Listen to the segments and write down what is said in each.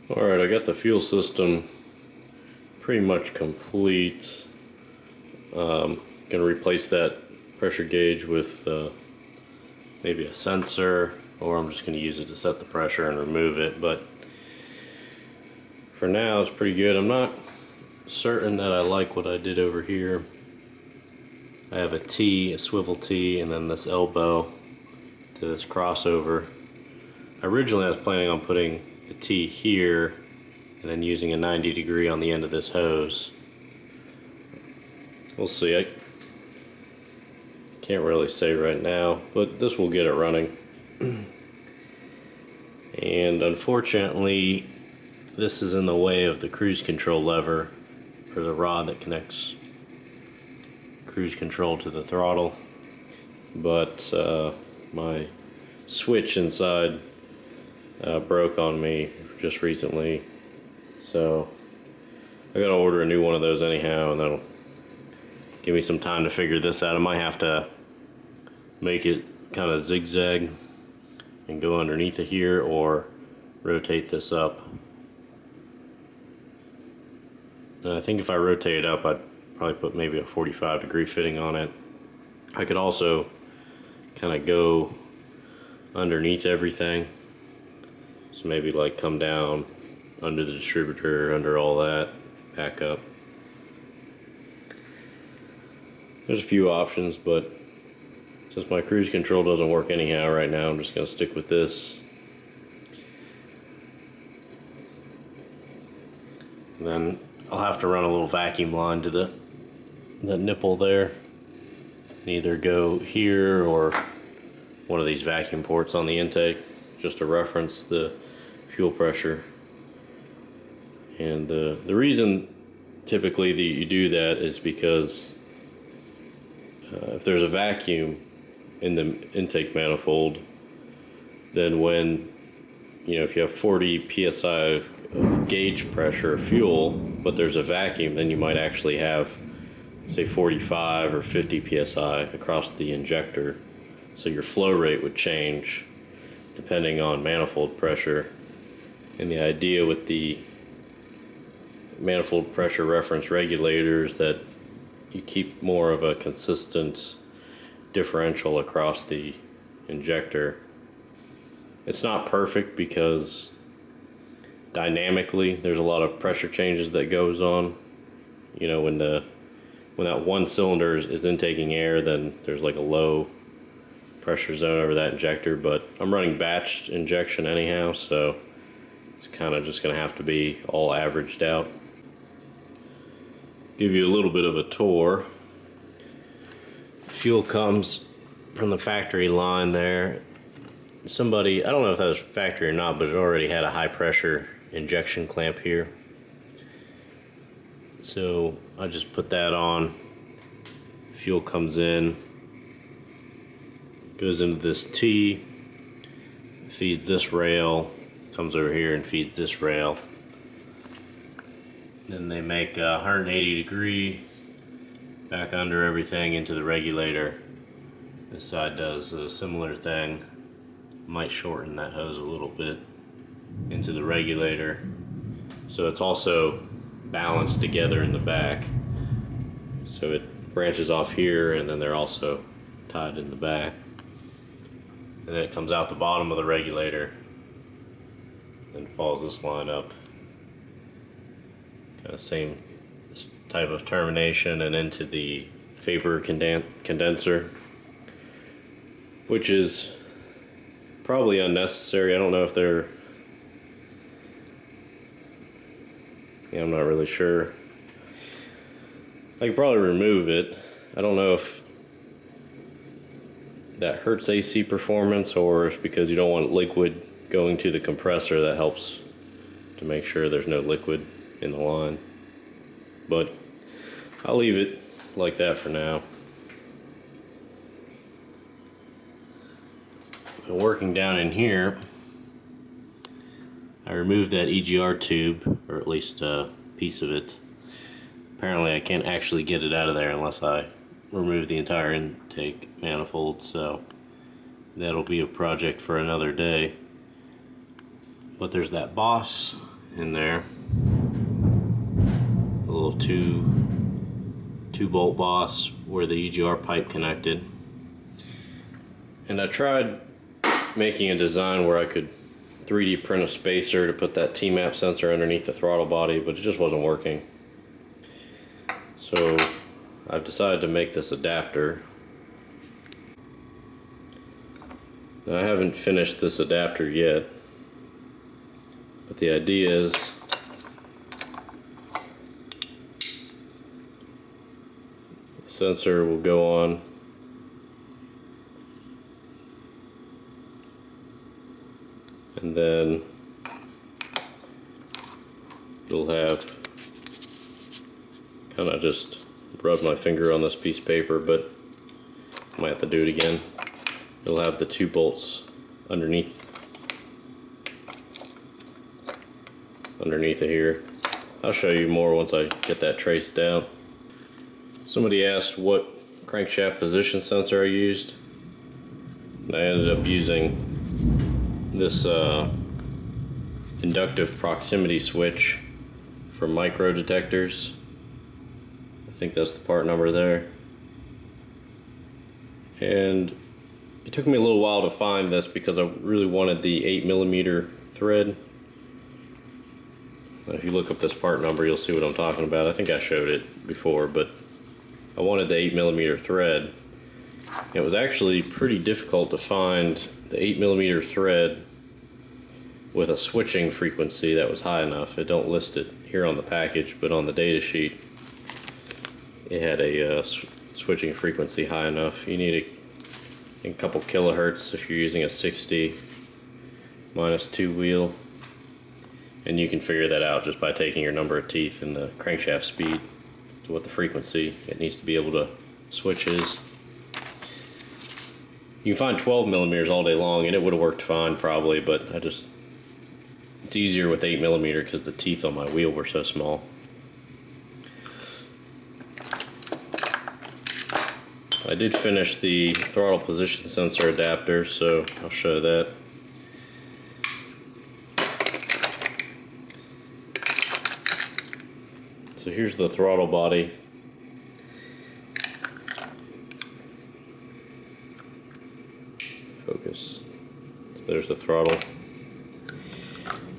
Alright, I got the fuel system pretty much complete. Gonna replace that pressure gauge with maybe a sensor, or I'm just gonna use it to set the pressure and remove it, but for now it's pretty good. I'm not certain that I like what I did over here. I have a T, a swivel T, and then this elbow to this crossover. Originally I was planning on putting the T here and then using a 90 degree on the end of this hose. We'll see. I can't really say right now, but this will get it running. And unfortunately this is in the way of the cruise control lever, or the rod that connects cruise control to the throttle, but my switch inside broke on me just recently, so I gotta order a new one of those anyhow, and that'll give me some time to figure this out. I might have to make it kind of zigzag and go underneath of here, or rotate this up. And I think if I rotate it up, I'd probably put maybe a 45 degree fitting on it. I could also kind of go underneath everything, so maybe like come down under the distributor, under all that, back up. There's a few options, but since my cruise control doesn't work anyhow right now, I'm just going to stick with this. And then I'll have to run a little vacuum line to the nipple there, and either go here or one of these vacuum ports on the intake, just to reference the fuel pressure. And the reason typically that you do that is because if there's a vacuum in the intake manifold, then when, if you have 40 psi of gauge pressure of fuel, but there's a vacuum, then you might actually have, say, 45 or 50 psi across the injector. So your flow rate would change depending on manifold pressure. And the idea with the manifold pressure reference regulators that you keep more of a consistent differential across the injector. It's not perfect because dynamically there's a lot of pressure changes that goes on. When that one cylinder is intaking air, then there's like a low pressure zone over that injector, but I'm running batched injection anyhow, so it's kind of just going to have to be all averaged out. Give you a little bit of a tour. Fuel comes from the factory line there. Somebody, I don't know if that was factory or not, but it already had a high pressure injection clamp here. So I just put that on. Fuel comes in, goes into this T, feeds this rail, comes over here and feeds this rail. Then they make a 180 degree back under everything into the regulator. This side does a similar thing. Might shorten that hose a little bit into the regulator, so it's also balanced together in the back. So it branches off here, and then they're also tied in the back. And then it comes out the bottom of the regulator and follows this line up. Kind of same type of termination, and into the vapor condenser, which is probably unnecessary. I don't know if they're, I'm not really sure. I could probably remove it. I don't know if that hurts AC performance, or if because you don't want liquid going to the compressor, that helps to make sure there's no liquid in the line. But I'll leave it like that for now. And working down in here, I removed that EGR tube, or at least a piece of it. Apparently I can't actually get it out of there unless I remove the entire intake manifold, so that'll be a project for another day. But there's that Bosch in there. A little two bolt boss where the EGR pipe connected. And I tried making a design where I could 3D print a spacer to put that TMAP sensor underneath the throttle body, but it just wasn't working. So I've decided to make this adapter. Now, I haven't finished this adapter yet, but the idea is the sensor will go on and then you'll have, kind of just rub my finger on this piece of paper, but I might have to do it again. It'll have the 2 bolts underneath of here. I'll show you more once I get that traced out. Somebody asked what crankshaft position sensor I used, and I ended up using this inductive proximity switch from micro detectors. I think that's the part number there. And it took me a little while to find this because I really wanted the 8mm thread. If you look up this part number, you'll see what I'm talking about. I think I showed it before, but I wanted the 8mm thread. It was actually pretty difficult to find the 8mm thread with a switching frequency that was high enough. It don't list it here on the package, but on the data sheet it had a switching frequency high enough. You need a couple kilohertz if you're using a 60 -2 wheel, and you can figure that out just by taking your number of teeth and the crankshaft speed to what the frequency it needs to be able to switch is. You can find 12mm all day long and it would have worked fine probably, but it's easier with 8mm because the teeth on my wheel were so small. I did finish the throttle position sensor adapter, so I'll show that. So here's the throttle body. Focus. So there's the throttle.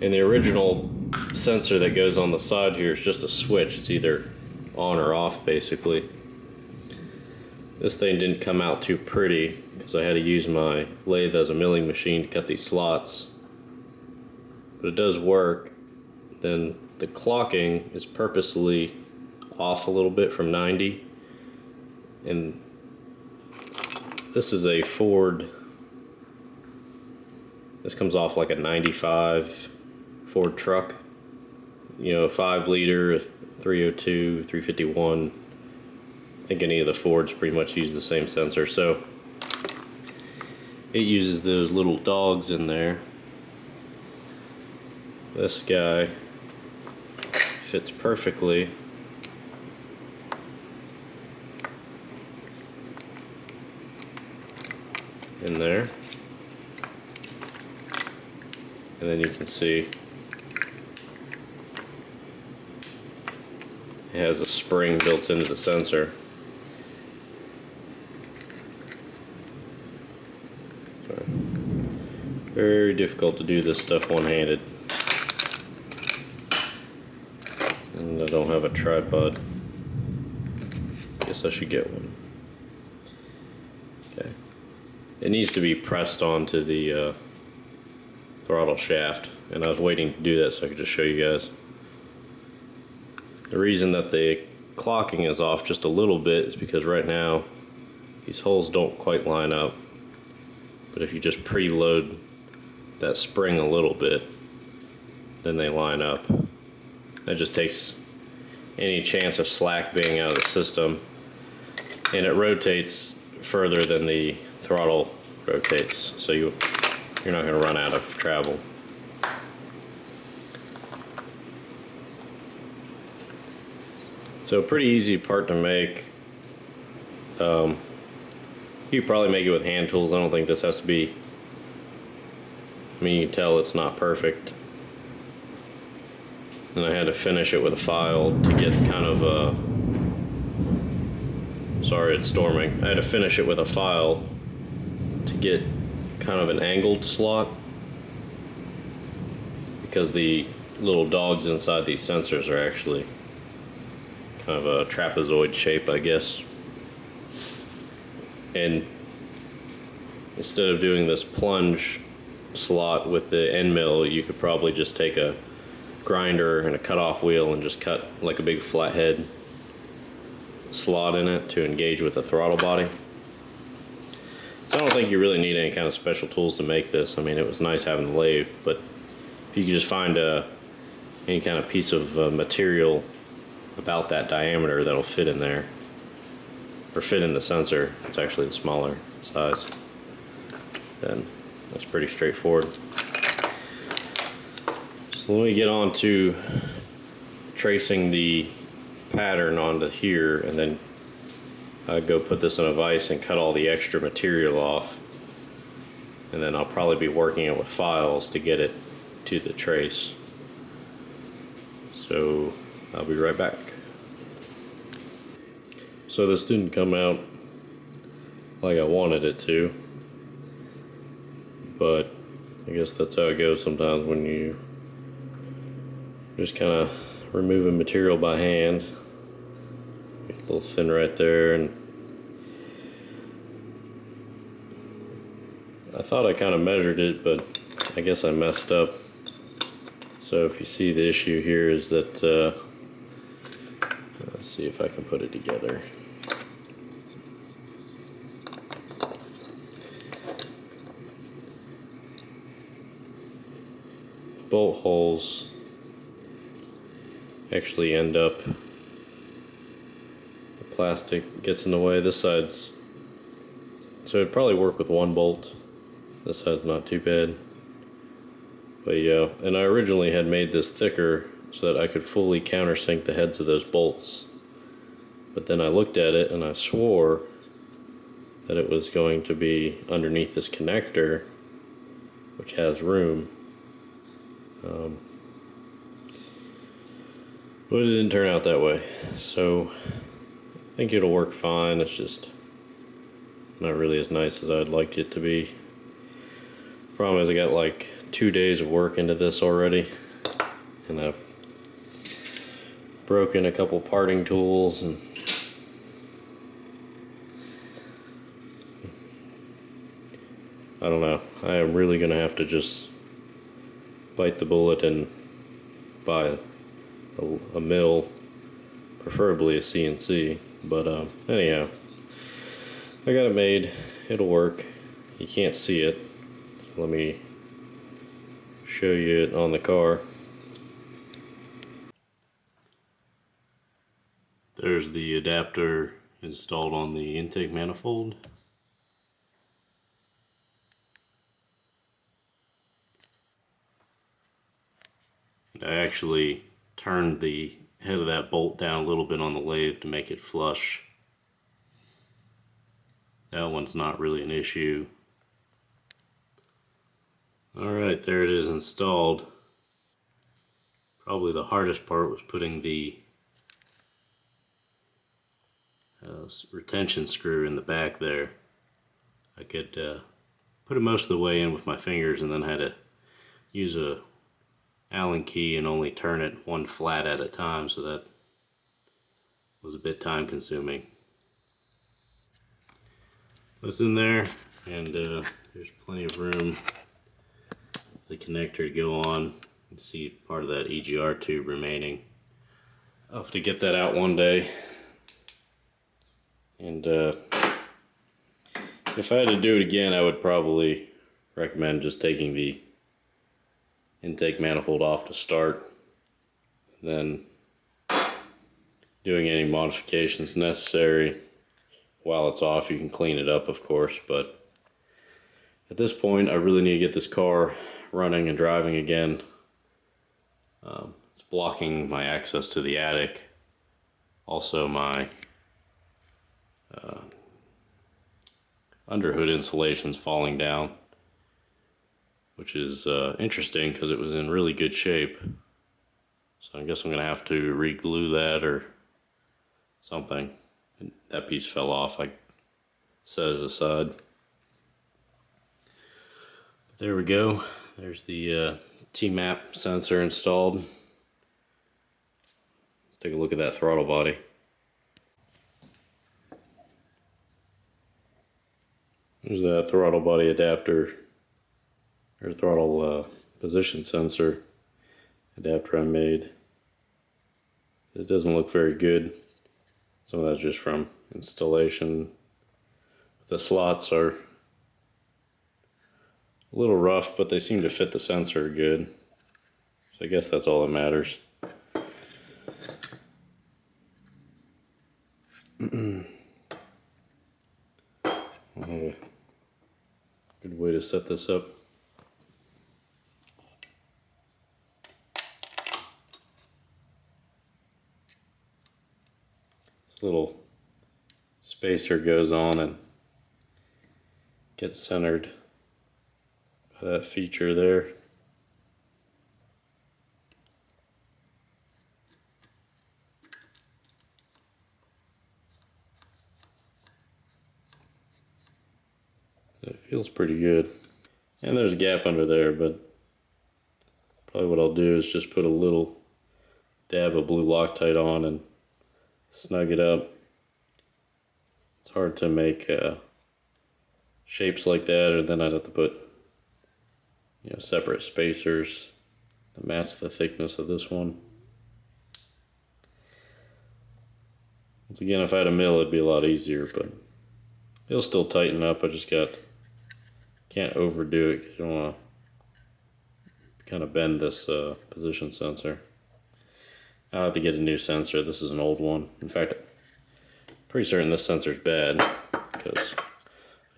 And the original sensor that goes on the side here is just a switch. It's either on or off, basically. This thing didn't come out too pretty because I had to use my lathe as a milling machine to cut these slots. But it does work. Then the clocking is purposely off a little bit from 90. And this is a Ford. This comes off like a 95 Ford truck. You know, a 5-liter, a 302, 351. I think any of the Fords pretty much use the same sensor, so it uses those little dogs in there. This guy fits perfectly in there, and then you can see it has a spring built into the sensor. Very difficult to do this stuff one-handed. And I don't have a tripod. Guess I should get one. Okay. It needs to be pressed onto the throttle shaft, and I was waiting to do that so I could just show you guys. The reason that the clocking is off just a little bit is because right now these holes don't quite line up. But if you just preload that spring a little bit, then they line up. That just takes any chance of slack being out of the system, and it rotates further than the throttle rotates, so you're not going to run out of travel. So pretty easy part to make. You could probably make it with hand tools. I don't think this has to be, I mean, you can tell it's not perfect. and I had to finish it with a file to get kind of a, sorry it's storming, I had to finish it with a file to get kind of an angled slot, because the little dogs inside these sensors are actually kind of a trapezoid shape, I guess. And instead of doing this plunge slot with the end mill, you could probably just take a grinder and a cutoff wheel and just cut like a big flathead slot in it to engage with the throttle body. So I don't think you really need any kind of special tools to make this. I mean, it was nice having the lathe, but if you could just find any kind of piece of material about that diameter that'll fit in there, or fit in the sensor, it's actually the smaller size, then that's pretty straightforward. So let me get on to tracing the pattern onto here, and then go put this in a vise and cut all the extra material off, and then I'll probably be working it with files to get it to the trace. So I'll be right back. So this didn't come out like I wanted it to, but I guess that's how it goes sometimes when you just kind of removing material by hand. Get a little thin right there, and I thought I kind of measured it, but I guess I messed up. So if you see, the issue here is that let's see if I can put it together. Bolt holes actually end up, the plastic gets in the way. This side's, so it'd probably work with one bolt. This side's not too bad. But yeah, and I originally had made this thicker so that I could fully countersink the heads of those bolts. But then I looked at it and I swore that it was going to be underneath this connector, which has room. But it didn't turn out that way. So I think it'll work fine. It's just not really as nice as I'd like it to be. Problem is, I got like 2 days of work into this already, and I've broken a couple parting tools, and I don't know. I am really gonna have to just bite the bullet and buy a mill, preferably a CNC. But anyhow, I got it made. It'll work. You can't see it. Let me show you it on the car. There's the adapter installed on the intake manifold. I actually turned the head of that bolt down a little bit on the lathe to make it flush. That one's not really an issue. Alright, there it is installed. Probably the hardest part was putting the retention screw in the back there. I could put it most of the way in with my fingers, and then had to use a Allen key and only turn it one flat at a time, so that was a bit time consuming. But it's in there, and there's plenty of room for the connector to go on. You can see part of that EGR tube remaining. I'll have to get that out one day. And if I had to do it again, I would probably recommend just taking the intake manifold off to start, then doing any modifications necessary while it's off. You can clean it up, of course, but at this point I really need to get this car running and driving again. It's blocking my access to the attic. Also, my underhood insulation's falling down, which is interesting because it was in really good shape. So I guess I'm gonna have to re-glue that or something. That piece fell off, I set it aside. But there we go. There's the TMAP sensor installed. Let's take a look at that throttle body. There's that throttle body adapter, or throttle position sensor adapter I made. It doesn't look very good. Some of that's just from installation. The slots are a little rough, but they seem to fit the sensor good. So I guess that's all that matters. Good way to set this up. This little spacer goes on and gets centered by that feature there. It feels pretty good. And there's a gap under there, but probably what I'll do is just put a little dab of blue Loctite on and snug it up. It's hard to make shapes like that, or then I'd have to put separate spacers to match the thickness of this one. Once again, if I had a mill, it'd be a lot easier, but it'll still tighten up. I just can't overdo it because you don't want to kind of bend this position sensor. I'll have to get a new sensor. This is an old one. In fact, I'm pretty certain this sensor's bad because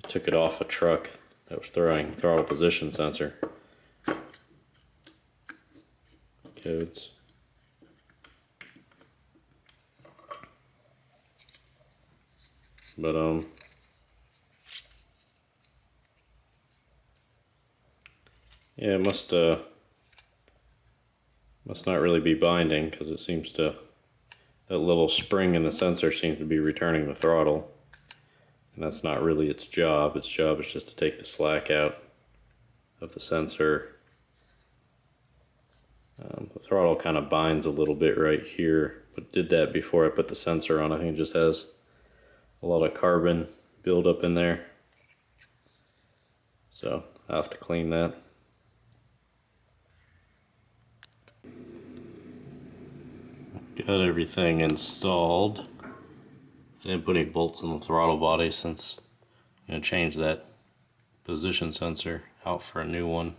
I took it off a truck that was throwing throttle position sensor codes. But yeah, it must not really be binding, because it seems to, that little spring in the sensor seems to be returning the throttle, and that's not really its job. Its job is just to take the slack out of the sensor. The throttle kind of binds a little bit right here, but did that before I put the sensor on. I think it just has a lot of carbon buildup in there, so I'll have to clean that. Got everything installed. I didn't put any bolts in the throttle body since I'm going to change that position sensor out for a new one.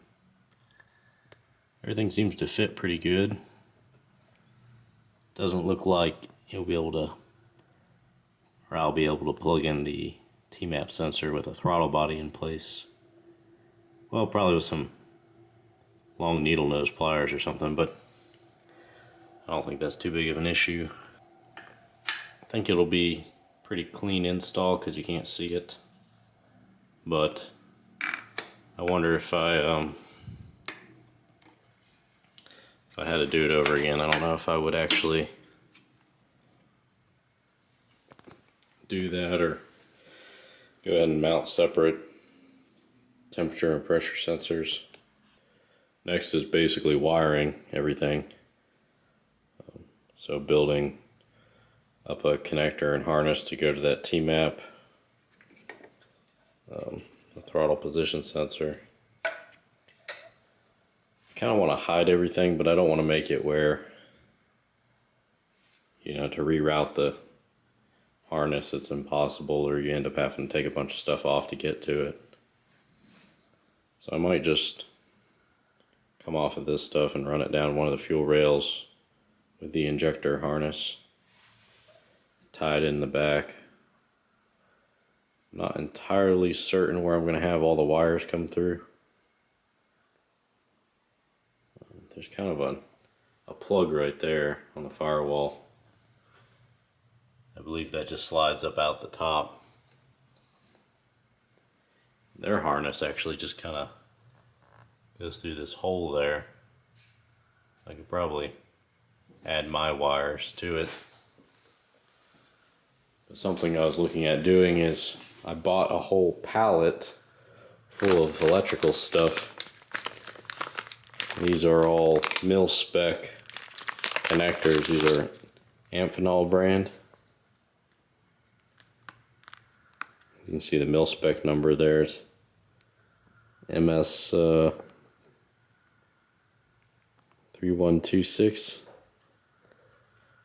Everything seems to fit pretty good. Doesn't look like you'll be able to, or I'll be able to plug in the TMAP sensor with a throttle body in place. Well, probably with some long needle nose pliers or something, but I don't think that's too big of an issue. I think it'll be pretty clean install because you can't see it, but I wonder if I had to do it over again, I don't know if I would actually do that or go ahead and mount separate temperature and pressure sensors. Next is basically wiring everything. So building up a connector and harness to go to that TMAP, the throttle position sensor. Kind of want to hide everything, but I don't want to make it where, to reroute the harness, it's impossible, or you end up having to take a bunch of stuff off to get to it. So I might just come off of this stuff and run it down one of the fuel rails with the injector harness tied in the back. I'm not entirely certain where I'm going to have all the wires come through. There's kind of a plug right there on the firewall. I believe that just slides up out the top. Their harness actually just kind of goes through this hole there. I could probably add my wires to it. But something I was looking at doing is I bought a whole pallet full of electrical stuff. These are all mil-spec connectors. These are Amphenol brand. You can see the mil-spec number there. It's MS 3126.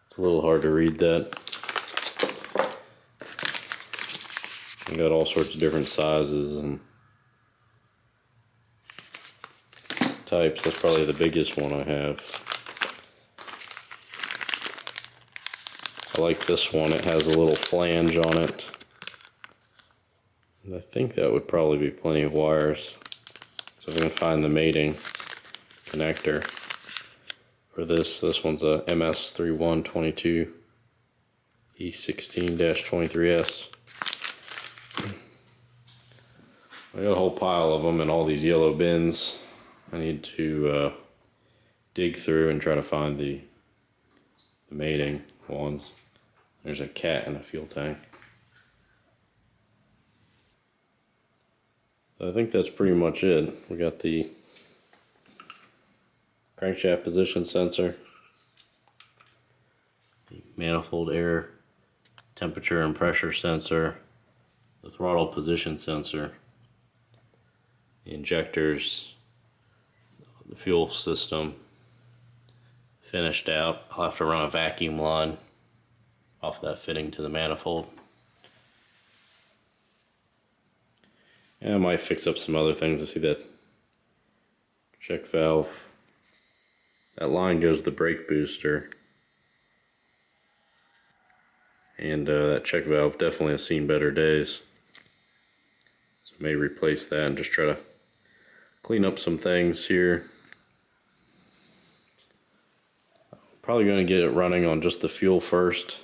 It's a little hard to read that. I got all sorts of different sizes and types. That's probably the biggest one I have. I like this one. It has a little flange on it. And I think that would probably be plenty of wires. So if I can find the mating connector for this one's a MS3122 E16-23S. I got a whole pile of them in all these yellow bins. I need to dig through and try to find the mating ones. There's a cat in a fuel tank. So I think that's pretty much it. We got the crankshaft position sensor, the manifold air temperature and pressure sensor, the throttle position sensor, the injectors, the fuel system finished out. I'll have to run a vacuum line off of that fitting to the manifold. And I might fix up some other things. I see that check valve. That line goes to the brake booster. And that check valve definitely has seen better days. So I may replace that and just try to clean up some things here. Probably going to get it running on just the fuel first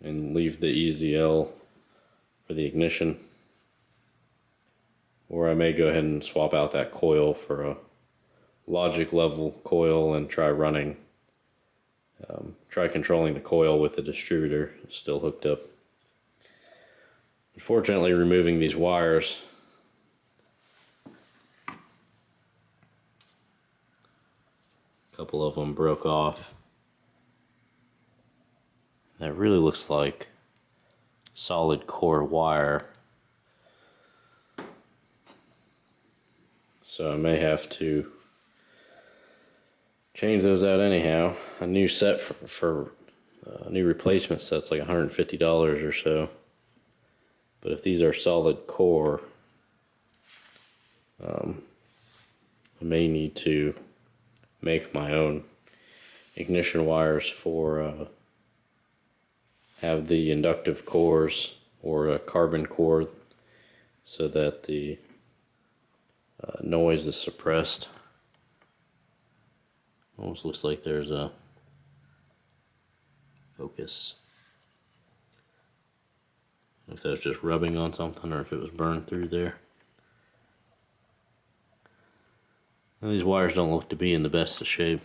and leave the EZL for the ignition. Or I may go ahead and swap out that coil for a logic level coil and try running, try controlling the coil with the distributor still hooked up. Unfortunately, removing these wires, a couple of them broke off. That really looks like solid core wire. So I may have to change those out anyhow. A new set for a new replacement set's like $150 or so. But if these are solid core, I may need to make my own ignition wires for have the inductive cores or a carbon core so that the noise is suppressed. Almost looks like there's a focus. I don't know if that was just rubbing on something or if it was burned through there. Now, these wires don't look to be in the best of shape,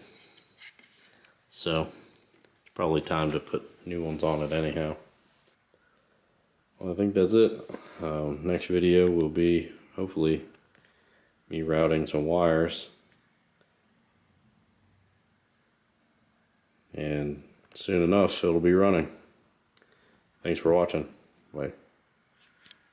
so it's probably time to put new ones on it anyhow. Well, I think that's it. Next video will be hopefully me routing some wires, and soon enough it'll be running. Thanks for watching. Bye.